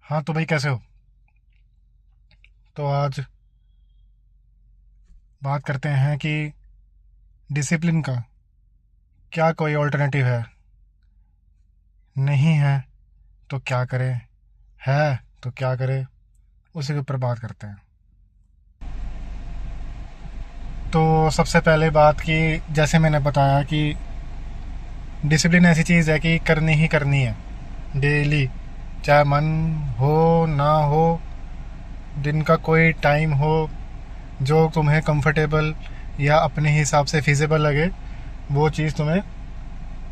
हाँ तो भाई कैसे हो। तो आज बात करते हैं कि डिसिप्लिन का क्या कोई ऑल्टरनेटिव है। नहीं है तो क्या करें, है तो क्या करें, उसी के ऊपर बात करते हैं। तो सबसे पहले बात की, जैसे मैंने बताया कि डिसिप्लिन ऐसी चीज़ है कि करनी ही करनी है डेली, चाहे मन हो ना हो, दिन का कोई टाइम हो, जो तुम्हें कंफर्टेबल या अपने हिसाब से फिजिबल लगे वो चीज़ तुम्हें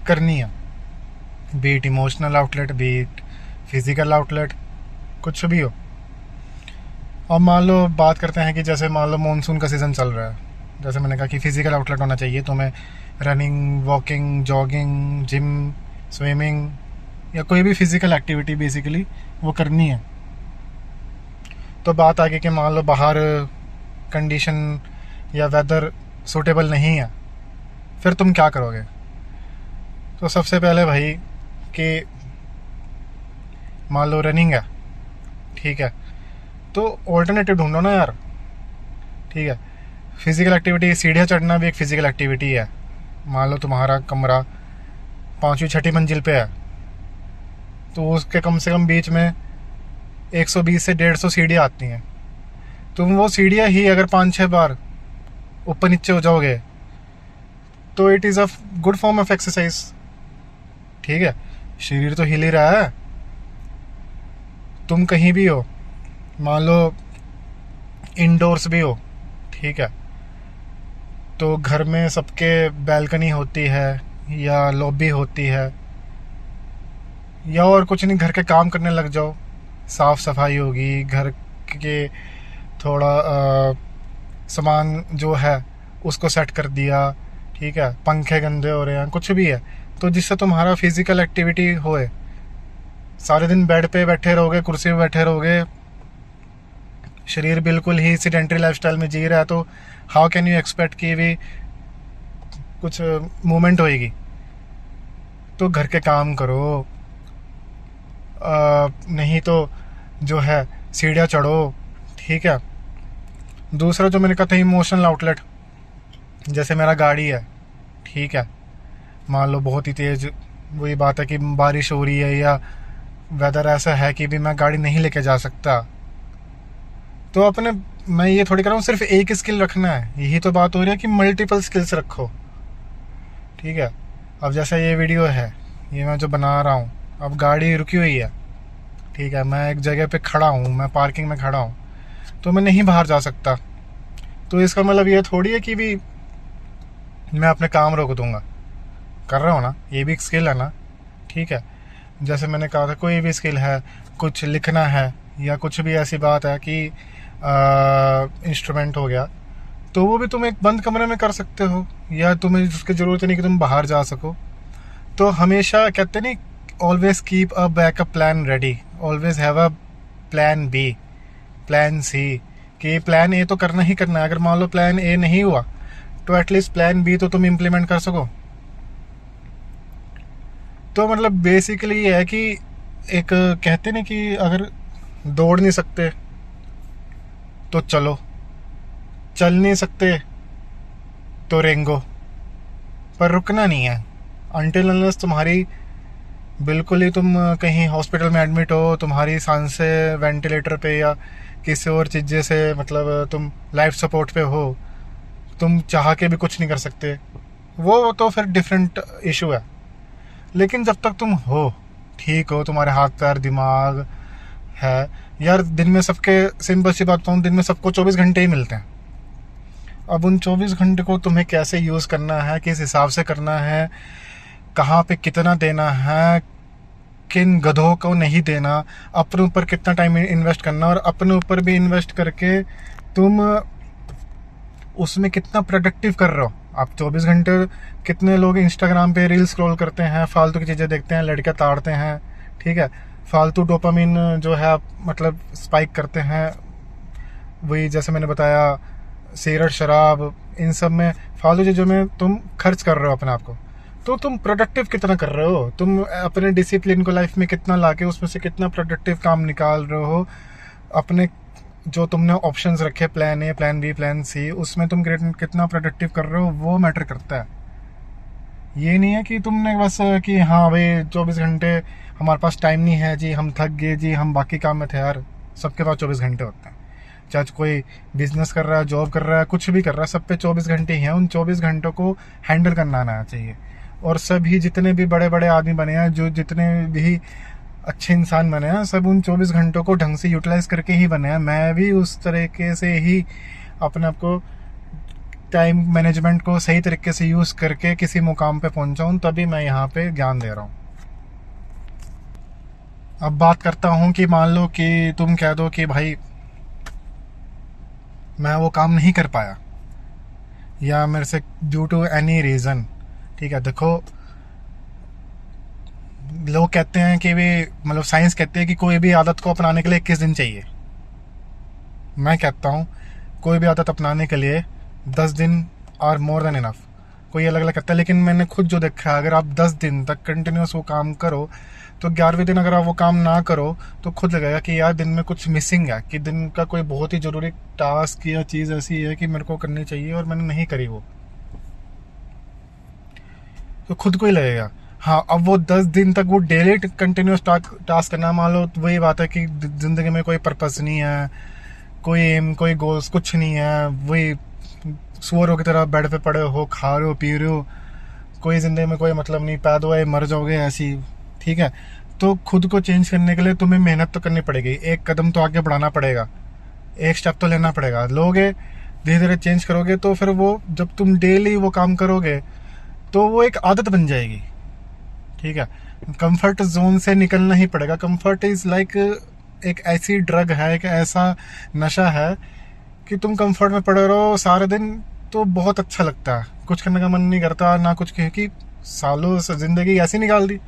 करनी है। Be it emotional outlet, be it physical outlet, कुछ भी हो। अब मान लो बात करते हैं कि जैसे मान लो मानसून का सीज़न चल रहा है, जैसे मैंने कहा कि फिजिकल आउटलेट होना चाहिए तुम्हें। Running, walking, jogging, gym, swimming या कोई भी फिजिकल एक्टिविटी बेसिकली वो करनी है। तो बात आगे कि मान लो बाहर कंडीशन या वेदर सूटेबल नहीं है, फिर तुम क्या करोगे। तो सबसे पहले भाई कि मान लो रनिंग है, ठीक है, तो ऑल्टरनेटिव ढूंढो ना यार। ठीक है, फिजिकल एक्टिविटी, सीढ़ियाँ चढ़ना भी एक फिजिकल एक्टिविटी है। मान लो तुम्हारा कमरा 5वीं 6ठी मंजिल पे है, तो उसके कम से कम बीच में 120 से 150 सीढ़ियाँ आती हैं। तुम वो सीढ़ियाँ ही अगर 5-6 बार ऊपर नीचे हो जाओगे तो it is a good form of exercise. ठीक है, शरीर तो हिल ही रहा है। तुम कहीं भी हो, मान लो इंडोर्स भी हो, ठीक है, तो घर में सबके बैल्कनी होती है या लॉबी होती है, या और कुछ नहीं, घर के काम करने लग जाओ। साफ़ सफाई होगी घर के, थोड़ा सामान जो है उसको सेट कर दिया, ठीक है, पंखे गंदे हो रहे हैं, कुछ भी है, तो जिससे तुम्हारा फिजिकल एक्टिविटी होए। सारे दिन बेड पे बैठे रहोगे, कुर्सी पे बैठे रहोगे, शरीर बिल्कुल ही सीडेंटरी लाइफस्टाइल में जी रहा है, तो हाउ कैन यू एक्सपेक्ट कि भी कुछ मूवमेंट होएगी। तो घर के काम करो, नहीं तो जो है सीढ़ियाँ चढ़ो, ठीक है। दूसरा जो मैंने कहा था इमोशनल आउटलेट, जैसे मेरा गाड़ी है, ठीक है, मान लो बहुत ही तेज़ वही बात है कि बारिश हो रही है या वेदर ऐसा है कि भी मैं गाड़ी नहीं लेके जा सकता, तो अपने, मैं ये थोड़ी कर रहा हूँ सिर्फ एक स्किल रखना है, यही तो बात हो रही है कि मल्टीपल स्किल्स रखो। ठीक है, अब जैसा ये वीडियो है, ये मैं जो बना रहा हूँ, अब गाड़ी रुकी हुई है, ठीक है, मैं एक जगह पे खड़ा हूँ, मैं पार्किंग में खड़ा हूँ, तो मैं नहीं बाहर जा सकता। तो इसका मतलब ये थोड़ी है कि भी मैं अपने काम रोक दूंगा। कर रहा हूँ ना, ये भी एक स्किल है ना। ठीक है, जैसे मैंने कहा था कोई भी स्किल है, कुछ लिखना है या कुछ भी ऐसी बात है कि इंस्ट्रूमेंट हो गया, तो वो भी तुम एक बंद कमरे में कर सकते हो, या तुम्हें उसकी ज़रूरत नहीं कि तुम बाहर जा सको। तो हमेशा कहते नहीं, always keep a backup plan ready, always have a plan B, plan C, कि प्लान ए तो करना ही करना है। अगर मान लो प्लान ए नहीं हुआ तो एटलीस्ट प्लान बी तो तुम इम्प्लीमेंट कर सको। तो मतलब बेसिकली ये है कि एक, कहते नहीं कि अगर दौड़ नहीं सकते तो चलो, चल नहीं सकते तो रेंगो, पर रुकना नहीं है। अनटिल अनलेस तुम्हारी बिल्कुल ही तुम कहीं हॉस्पिटल में एडमिट हो, तुम्हारी सांसें वेंटिलेटर पे या किसी और चीज़ से, मतलब तुम लाइफ सपोर्ट पे हो, तुम चाह के भी कुछ नहीं कर सकते, वो तो फिर डिफरेंट इशू है। लेकिन जब तक तुम हो, ठीक हो, तुम्हारे हाथ पैर दिमाग है, यार दिन में सबके, सिंपल सी बात बताऊँ, दिन में सबको 24 घंटे ही मिलते हैं। अब उन 24 घंटे को तुम्हें कैसे यूज़ करना है, किस हिसाब से करना है, कहाँ पे कितना देना है, किन गधों को नहीं देना, अपने ऊपर कितना टाइम इन्वेस्ट करना, और अपने ऊपर भी इन्वेस्ट करके तुम उसमें कितना प्रोडक्टिव कर रहे हो। आप 24 घंटे, कितने लोग इंस्टाग्राम पे रील स्क्रॉल करते हैं, फालतू की चीज़ें देखते हैं, लड़के ताड़ते हैं, ठीक है, फालतू डोपामिन जो है आप मतलब स्पाइक करते हैं, वही जैसे मैंने बताया, सिगरेट, शराब, इन सब में, फालतू चीज़ों में तुम खर्च कर रहे हो अपने आप को। तो तुम प्रोडक्टिव कितना कर रहे हो, तुम अपने डिसिप्लिन को लाइफ में कितना लाके उसमें से कितना प्रोडक्टिव काम निकाल रहे हो, अपने जो तुमने ऑप्शंस रखे plan A plan B plan C, उसमें तुम कितना प्रोडक्टिव कर रहे हो वो मैटर करता है। ये नहीं है कि तुमने बस कि हाँ भाई 24 घंटे हमारे पास टाइम नहीं है जी, हम थक गए जी, हम बाकी काम में थे। यार सबके पास 24 घंटे होते हैं, चाहे कोई बिजनेस कर रहा है, जॉब कर रहा है, कुछ भी कर रहा है, सब पे 24 घंटे ही हैं। उन 24 घंटों को हैंडल करना आना चाहिए। और सभी जितने भी बड़े बड़े आदमी बने हैं, जो जितने भी अच्छे इंसान बने हैं, सब उन 24 घंटों को ढंग से यूटिलाइज करके ही बने हैं। मैं भी उस तरीके से ही अपने आप को टाइम मैनेजमेंट को सही तरीके से यूज़ करके किसी मुकाम पे पहुंचा हूं, तभी मैं यहाँ पे ज्ञान दे रहा हूँ। अब बात करता हूँ कि मान लो कि तुम कह दो कि भाई मैं वो काम नहीं कर पाया, या मेरे से ड्यू टू एनी रीज़न। ठीक है, देखो लोग कहते हैं कि भी मतलब साइंस कहते हैं कि कोई भी आदत को अपनाने के लिए 21 दिन चाहिए। मैं कहता हूँ कोई भी आदत अपनाने के लिए 10 दिन आर मोर देन इनफ। कोई अलग अलग कहता है, लेकिन मैंने खुद जो देखा है, अगर आप 10 दिन तक कंटिन्यूस वो काम करो तो 11वें दिन अगर आप वो काम ना करो तो खुद लगेगा कि यार दिन में कुछ मिसिंग है, कि दिन का कोई बहुत ही ज़रूरी टास्क या चीज़ ऐसी है कि मेरे को करनी चाहिए और मैंने नहीं करी वो, तो खुद को ही लगेगा। हाँ, अब वो 10 दिन तक वो डेली कंटिन्यूस टास्क करना, मान लो वही बात है कि ज़िंदगी में कोई पर्पस नहीं है, कोई एम, कोई गोल्स, कुछ नहीं है, वही सुअरों की तरह बेड पे पड़े हो, खा रहे हो, पी रहे हो, कोई ज़िंदगी में कोई मतलब नहीं, पैदा हुए मर जाओगे ऐसी। ठीक है, तो खुद को चेंज करने के लिए तुम्हें मेहनत तो करनी पड़ेगी, एक कदम तो आगे बढ़ाना पड़ेगा, एक स्टेप तो लेना पड़ेगा। लोगे धीरे धीरे चेंज करोगे तो फिर वो जब तुम डेली वो काम करोगे तो वो एक आदत बन जाएगी। ठीक है, कंफर्ट जोन से निकलना ही पड़ेगा। कंफर्ट इज लाइक एक ऐसी ड्रग है, एक ऐसा नशा है कि तुम कंफर्ट में पड़े रहो सारे दिन तो बहुत अच्छा लगता है, कुछ करने का मन नहीं करता ना कुछ, क्योंकि सालों से जिंदगी ऐसी निकाल दी।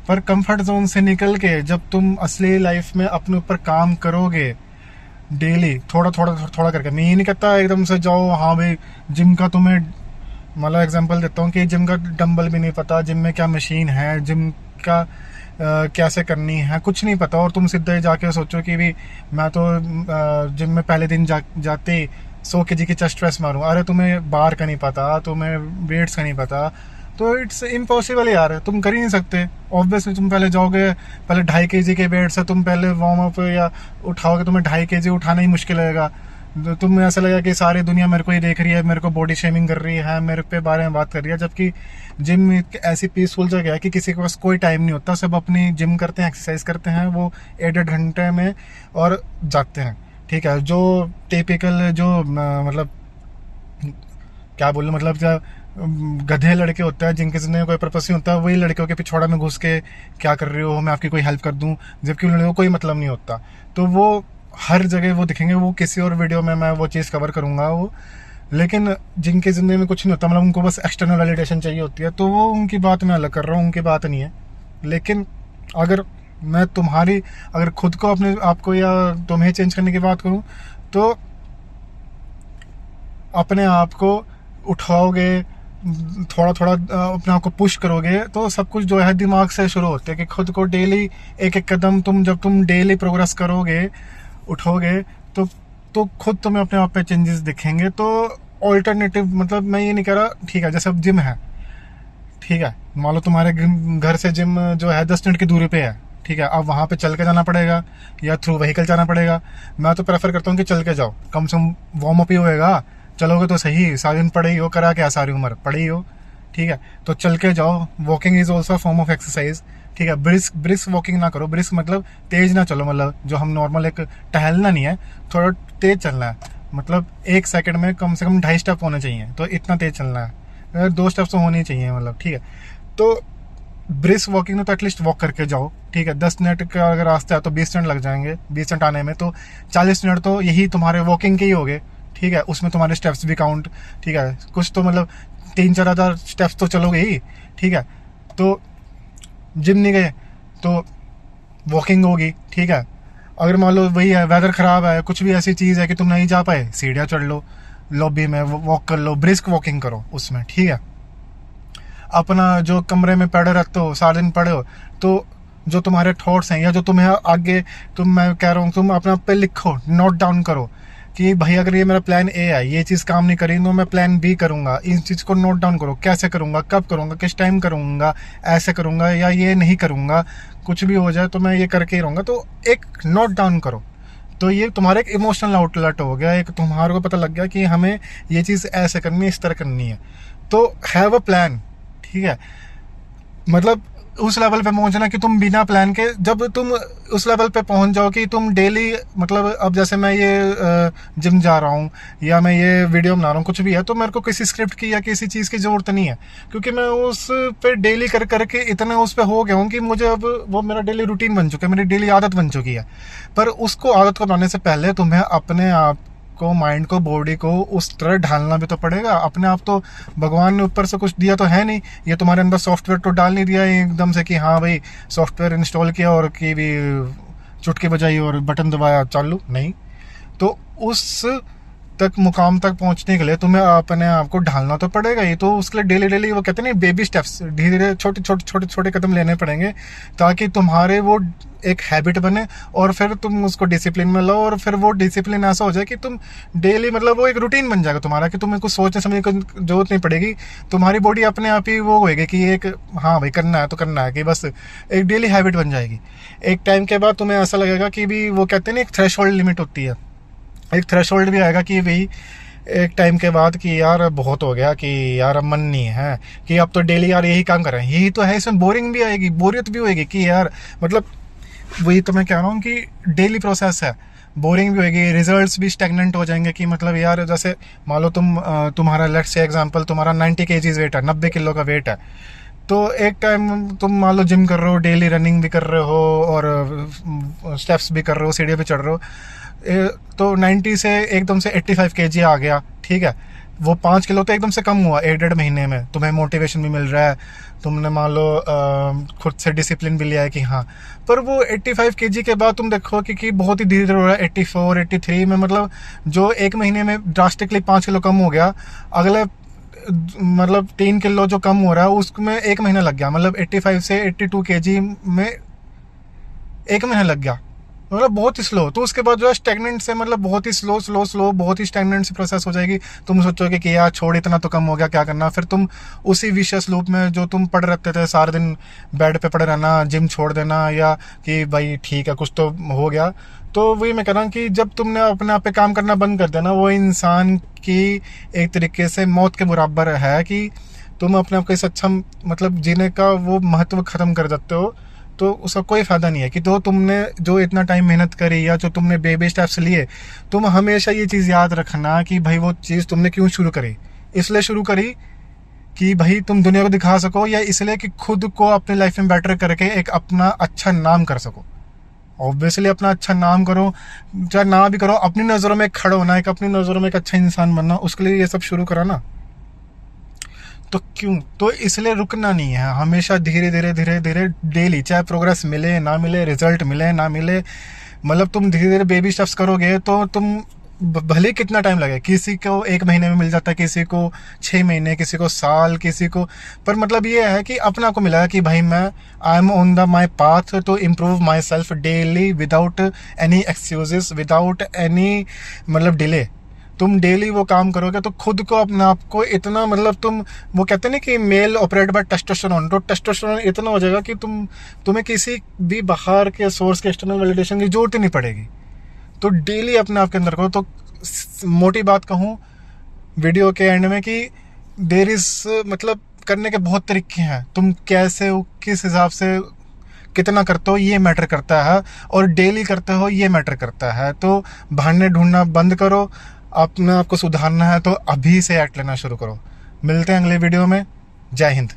पर कंफर्ट जोन से निकल के जब तुम असली लाइफ में अपने ऊपर काम करोगे डेली, थोड़ा थोड़ा थोड़ा करके, मैं ये नहीं कहता एकदम से जाओ, हाँ भाई जिम का तुम्हें मतलब एग्जांपल देता हूँ कि जिम का डंबल भी नहीं पता, जिम में क्या मशीन है, जिम का कैसे करनी है, कुछ नहीं पता, और तुम सीधे जाके सोचो कि भी मैं तो जिम में पहले दिन जाते 100 kg की चेस्ट प्रेस मारूं। अरे तुम्हें बार का नहीं पता, तुम्हें वेट्स का नहीं पता, तो इट्स इम्पॉसिबल यार, तुम कर ही नहीं सकते। ऑब्वियसली तुम पहले जाओगे, पहले 2.5 kg के वेट से तुम पहले वार्म अप या उठाओगे, तुम्हें 2.5 kg उठाना ही मुश्किल लगेगा। तुम ऐसा लगेगा कि सारी दुनिया मेरे को ही देख रही है, मेरे को बॉडी शेमिंग कर रही है, मेरे पे बारे में बात कर रही है, जबकि जिम एक ऐसी पीसफुल जगह है कि किसी के पास कोई टाइम नहीं होता, सब अपनी जिम करते हैं, एक्सरसाइज करते हैं, वो 1.5 घंटे में और जाते हैं। ठीक है, जो टिपिकल जो मतलब क्या बोलूं, मतलब जो गधे लड़के होते हैं जिनके जिंदगी में कोई पर्पस नहीं होता, वही लड़कियों के पिछवाड़ा में घुस के क्या कर रही हो, मैं आपकी कोई हेल्प कर दूं, जबकि उन लड़कों को कोई मतलब नहीं होता। तो वो हर जगह वो दिखेंगे, वो किसी और वीडियो में मैं वो चीज़ कवर करूंगा वो, लेकिन जिनके ज़िंदगी में कुछ नहीं होता, मतलब उनको बस एक्सटर्नल वैलिडेशन चाहिए होती है, तो वो उनकी बात मैं अलग कर रहा हूँ, उनकी बात नहीं है। लेकिन अगर मैं तुम्हारी, अगर खुद को अपने आप को या तुम्हें चेंज करने की बात करूँ, तो अपने आप को उठाओगे, थोड़ा थोड़ा अपने आप को पुश करोगे, तो सब कुछ जो है दिमाग से शुरू होते हैं कि खुद को डेली एक एक कदम जब तुम डेली प्रोग्रेस करोगे, उठोगे, तो खुद तुम्हें अपने आप पे चेंजेस दिखेंगे। तो ऑल्टरनेटिव, मतलब मैं ये नहीं कह रहा, ठीक है जैसे अब जिम है, ठीक है मान लो तुम्हारे घर से जिम जो है 10 मिनट की दूरी पे है, ठीक है, अब वहाँ पे चल के जाना पड़ेगा या थ्रू व्हीकल जाना पड़ेगा। मैं तो प्रेफर करता हूँ कि चल के जाओ, कम से कम वार्म अप ही होएगा, चलोगे तो सही, सारे दिन पड़े ही हो, करा क्या सारी उम्र पड़े ही हो। ठीक है, तो चल के जाओ, walking is also form of exercise. ठीक है, ब्रिस्क वॉकिंग ना करो, ब्रिस्क मतलब तेज ना चलो, मतलब जो हम नॉर्मल एक टहलना नहीं है, थोड़ा तेज चलना है, मतलब 1 सेकंड में कम से कम 2.5 स्टेप होने चाहिए, तो इतना तेज चलना है, 2 स्टेप्स तो होने ही चाहिए, मतलब ठीक है। तो ब्रिस्क वॉकिंग में तो एटलीस्ट वॉक करके जाओ। ठीक है, 10 मिनट का अगर रास्ता है तो 20 मिनट लग जाएंगे, 20 मिनट आने में, तो 40 मिनट तो यही तुम्हारे वॉकिंग के ही हो गए। ठीक है, उसमें तुम्हारे स्टेप्स भी काउंट, ठीक है, कुछ तो मतलब 3-4 हज़ार स्टेप्स तो चलोगे ही। ठीक है, तो जिम नहीं गए तो वॉकिंग होगी। ठीक है, अगर मान लो वही है, वेदर ख़राब है, कुछ भी ऐसी चीज़ है कि तुम नहीं जा पाए, सीढ़ियाँ चढ़ लो, लॉबी में वॉक कर लो, ब्रिस्क वॉकिंग करो उसमें। ठीक है, अपना जो कमरे में पड़े रहते हो, सारा दिन पड़े हो, तो जो तुम्हारे थॉट्स हैं या जो तुम्हें आगे मैं कह रहा हूँ, तुम अपने पे लिखो, नोट डाउन करो कि भाई अगर ये मेरा प्लान ए है, ये चीज़ काम नहीं करी तो मैं प्लान बी करूँगा। इन चीज़ को नोट डाउन करो, कैसे करूँगा, कब करूँगा, किस टाइम करूँगा, ऐसे करूँगा या ये नहीं करूँगा, कुछ भी हो जाए तो मैं ये करके ही रहूँगा। तो एक नोट डाउन करो। तो ये तुम्हारा एक इमोशनल आउटलेट हो गया, एक तुम्हारे को पता लग गया कि हमें ये चीज़ ऐसे करनी है, इस तरह करनी है। तो हैव अ प्लान, ठीक है। मतलब उस लेवल पे पहुंचना कि तुम बिना प्लान के, जब तुम उस लेवल पे पहुंच जाओ कि तुम डेली, मतलब अब जैसे मैं ये जिम जा रहा हूँ या मैं ये वीडियो बना रहा हूँ, कुछ भी है, तो मेरे को किसी स्क्रिप्ट की या किसी चीज़ की ज़रूरत नहीं है, क्योंकि मैं उस पे डेली कर करके इतना उस पे हो गया हूँ कि मुझे अब वो मेरा डेली रूटीन बन चुका है, मेरी डेली आदत बन चुकी है। पर उसको आदत को बनाने से पहले तुम्हें अपने आप को, माइंड को, बॉडी को उस तरह ढालना भी तो पड़ेगा। अपने आप तो भगवान ने ऊपर से कुछ दिया तो है नहीं, ये तुम्हारे अंदर सॉफ्टवेयर तो डाल नहीं दिया है एकदम से कि हाँ भाई सॉफ्टवेयर इंस्टॉल किया और कि भी चुटकी बजाई और बटन दबाया चालू, नहीं। तो उस तक मुकाम तक पहुंचने के लिए तुम्हें अपने आप को ढालना तो पड़ेगा ही। तो उसके लिए डेली डेली, वो कहते हैं ना, बेबी स्टेप्स, धीरे धीरे छोटे छोटे छोटे छोटे कदम लेने पड़ेंगे ताकि तुम्हारे वो एक हैबिट बने और फिर तुम उसको डिसिप्लिन में लाओ, और फिर वो डिसिप्लिन ऐसा हो जाए कि तुम डेली, मतलब वो एक रूटीन बन जाएगा तुम्हारा कि तुम्हें कुछ सोचने समझने की जरूरत नहीं पड़ेगी। तुम्हारी बॉडी अपने आप ही वो होएगी कि एक, हाँ भाई करना है तो करना है, कि बस एक डेली हैबिट बन जाएगी। एक टाइम के बाद तुम्हें ऐसा लगेगा कि भी, वो कहते हैं ना, एक थ्रेशोल्ड लिमिट होती है, एक थ्रेशोल्ड भी आएगा कि भाई एक टाइम के बाद कि यार बहुत हो गया, कि यार अब मन नहीं है कि अब तो डेली यार यही काम कर रहे हैं, यही तो है। इसमें बोरिंग भी आएगी, बोरियत भी होएगी कि यार, मतलब वही तो मैं कह रहा हूँ कि डेली प्रोसेस है, बोरिंग भी होएगी, रिजल्ट्स भी स्टैग्नेंट हो जाएंगे कि मतलब यार जैसे मान लो तुम्हारा लेट्स से एग्जांपल, तुम्हारा 90 kg वेट है, 90 किलो का वेट है। तो एक टाइम तुम मान लो जिम कर रहे हो, डेली रनिंग भी कर रहे हो और स्टेप्स भी कर रहे हो, सीढ़ियाँ भी चढ़ रहे हो, तो 90 से एकदम से 85 kg आ गया, ठीक है। वो 5 किलो तो एकदम से कम हुआ 1-1.5 महीने में, तुम्हें मोटिवेशन भी मिल रहा है, तुमने मान लो खुद से डिसिप्लिन भी लिया है कि हाँ। पर वो 85 kg के बाद तुम देखो कि बहुत ही धीरे धीरे हो रहा है, 84, 83 में, मतलब जो 1 महीने में ड्रास्टिकली 5 किलो कम हो गया, अगले मतलब 3 किलो जो कम हो रहा है उसमें 1 महीना लग गया, मतलब 85 से 82 kg में 1 महीना लग गया, मतलब बहुत ही स्लो। तो उसके बाद जो है स्टैग्नेंट से, मतलब बहुत ही स्लो बहुत ही स्टैग्नेंट से प्रोसेस हो जाएगी। तुम सोचोगे कि यार छोड़, इतना तो कम हो गया, क्या करना। फिर तुम उसी विशेष लूप में जो तुम पड़े रहते थे सारा दिन, बेड पे पड़े रहना, जिम छोड़ देना, या कि भाई ठीक है कुछ तो हो गया। तो वही मैं कह रहा हूँ कि जब तुमने अपने आप पे काम करना बंद कर देना, वो इंसान की एक तरीके से मौत के बराबर है कि तुम अपने आप को इस अच्छा, मतलब जीने का वो महत्व ख़त्म कर देते हो। तो उसका कोई फ़ायदा नहीं है कि तो तुमने जो इतना टाइम मेहनत करी या जो तुमने बेबी स्टेप्स लिए, तुम हमेशा ये चीज़ याद रखना कि भाई वो चीज़ तुमने क्यों शुरू करी। इसलिए शुरू करी कि भाई तुम दुनिया को दिखा सको, या इसलिए कि खुद को अपनी लाइफ में बेटर करके एक अपना अच्छा नाम कर सको। ऑब्वियसली अपना अच्छा नाम करो, चाहे ना भी करो, अपनी नज़रों में खड़े होना, एक अपनी नज़रों में एक अच्छा इंसान बनना, उसके लिए ये सब शुरू करा ना। तो क्यों, तो इसलिए रुकना नहीं है, हमेशा धीरे धीरे धीरे धीरे डेली, चाहे प्रोग्रेस मिले ना मिले, रिजल्ट मिले ना मिले, मतलब तुम धीरे धीरे बेबी स्टेप्स करोगे तो तुम भले कितना टाइम लगे, किसी को 1 महीने में मिल जाता है, किसी को 6 महीने, किसी को साल, किसी को, पर मतलब ये है कि अपना को मिला कि भाई मैं I am on the my path to improve my self daily without any excuses, without any मतलब डिले। तुम डेली वो काम करोगे तो खुद को, अपने आप को इतना, मतलब तुम, वो कहते हैं ना कि मेल ऑपरेट बाय टेस्टोस्टेरोन, तो टेस्टोस्टेरोन इतना हो जाएगा कि तुम्हें किसी भी बाहर के सोर्स के एक्सटर्नल वैलिडेशन की जरूरत ही नहीं पड़ेगी। तो डेली अपने आप के अंदर करो। तो मोटी बात कहूँ वीडियो के एंड में कि देयर इज, मतलब करने के बहुत तरीके हैं, तुम कैसे, किस हिसाब से, कितना करते हो ये मैटर करता है, और डेली करते हो ये मैटर करता है। तो बहाने ढूंढना बंद करो, अपने आप को सुधारना है तो अभी से एक्ट लेना शुरू करो। मिलते हैं अगले वीडियो में। जय हिंद।